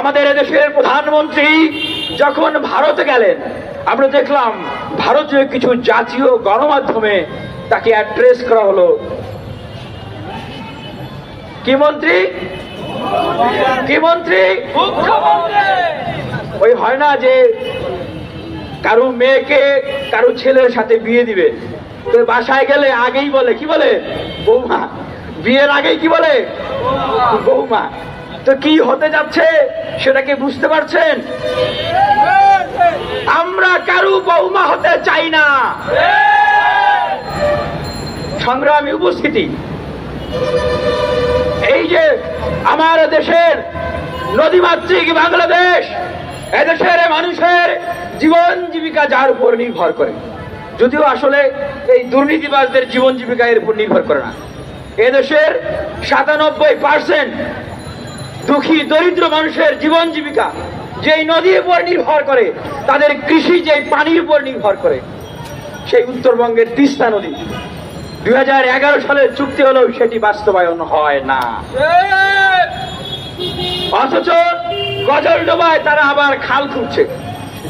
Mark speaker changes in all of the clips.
Speaker 1: আমাদের দেশের প্রধানমন্ত্রী যখন ভারতে গেলেন, আমরা দেখলাম ভারতীয় কিছু জাতীয় গণমাধ্যমে তাকে অ্যাড্রেস করা হলো। কি মন্ত্রী? কি মন্ত্রী? ওই হয় না যে কারো মেয়েকে কারো ছেলের সাথে বিয়ে দিবে, তো বাসায় গেলে আগেই বলে কি বলে? বৌমা। বিয়ের আগেই কি বলে? বৌমা। তো কি হতে যাচ্ছে সেটাকে বুঝতে পারছেন? আমরা কারো বৌমা হতে চাই না। সংগ্রামী উপস্থিতি, এই যে আমার দেশের নদীমাতৃক বাংলাদেশ, এদেশের মানুষের জীবন জীবিকা যার উপর নির্ভর করে, যদিও আসলে এই দুর্নীতিবাজদের জীবন জীবিকা এর উপর নির্ভর করে না। এদেশের ৯৭% দুঃখী দরিদ্র মানুষের জীবন জীবিকা যেই নদীর উপর নির্ভর করে, তাদের কৃষি যেই পানির উপর নির্ভর করে, সেই উত্তরবঙ্গের তিস্তা নদী ২০১১ সালের চুক্তি হলেও সেটি বাস্তবায়ন হয় না। অথচ গজলডোবায় তারা আবার খাল খুঁড়ছে,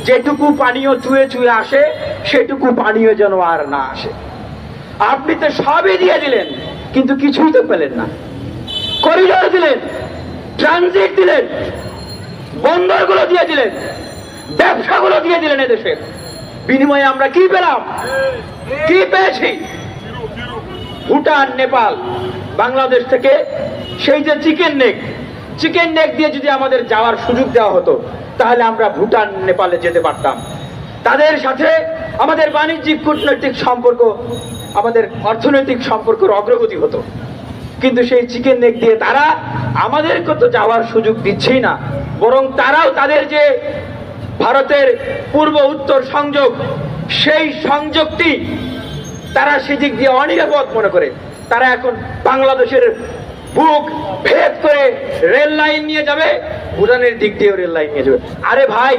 Speaker 1: যেটুকু পানীয় চুয়ে চুয়ে আসে সেটুকু পানীয় যেন আর না আসে। আপনি তো সবই দিয়ে দিলেন, কিন্তু কিছুই তো পেলেন না। করিডোর দিলেন, ট্রানজিট দিলেন, বন্দরগুলো দিয়ে দিলেন, ব্যবসাগুলো দিয়ে দিলেন এদেশের। বিনিময়ে আমরা কি পেলাম? কি পেয়েছি? ভুটান, নেপাল, বাংলাদেশ থেকে সেই যে চিকেন নেক দিয়ে যদি আমাদের যাওয়ার সুযোগ দেওয়া হতো, তাহলে আমরা ভুটান, নেপালে যেতে পারতাম। তাদের সাথে আমাদের বাণিজ্যিক, কূটনৈতিক সম্পর্ক, আমাদের অর্থনৈতিক সম্পর্কের অগ্রগতি হতো। কিন্তু সেই চিকেন নেক দিয়ে তারা আমাদেরকে তো যাওয়ার সুযোগ দিচ্ছেই না, বরং তারাও তাদের যে ভারতের পূর্ব উত্তর সংযোগ, সেই সংযোগটি তারা সেদিক দিয়ে অনিরাপদ মনে করে তারা এখন বাংলাদেশের বুক ভেদ করে রেল লাইন নিয়ে যাবে, ভুটানের দিক দিয়ে রেল লাইন নিয়ে যাবে। আরে ভাই,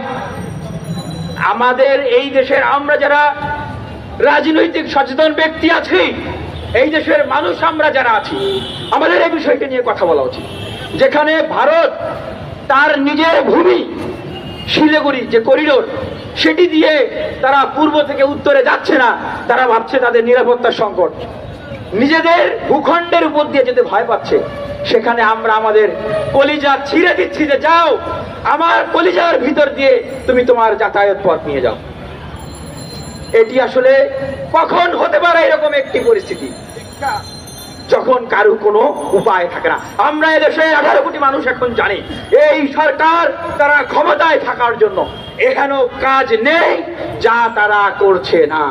Speaker 1: আমাদের এই দেশের আমরা যারা রাজনৈতিক সচেতন ব্যক্তি আছি, এই দেশের মানুষ আমরা যারা আছি, আমাদের এই বিষয়টা নিয়ে কথা বলা উচিত। যেখানে ভারত তার নিজের ভূমি শিলিগুড়ি যে করিডোর, সেটি দিয়ে তারা পূর্ব থেকে উত্তরে যাচ্ছে না, তারা ভাবছে তাদের নিরাপত্তার সংকট, নিজেদের ভূখণ্ডের উপর দিয়ে যেতে ভয় পাচ্ছে। সেখানে আমরা আমাদের কলিজা ছিঁড়ে দিচ্ছি যে যাও, আমার কলিজার ভিতর দিয়ে তুমি তোমার যাতায়াত পথ নিয়ে যাও। এটি আসলে কখন হতে পারে এরকম একটি পরিস্থিতি, যখন কারো কোনো উপায় থাকে না। আমরা এদেশে ১৮ কোটি মানুষ এখন জানি এই সরকার তারা ক্ষমতায় থাকার জন্য এখানেও কাজ নেই, যা তারা করছে না।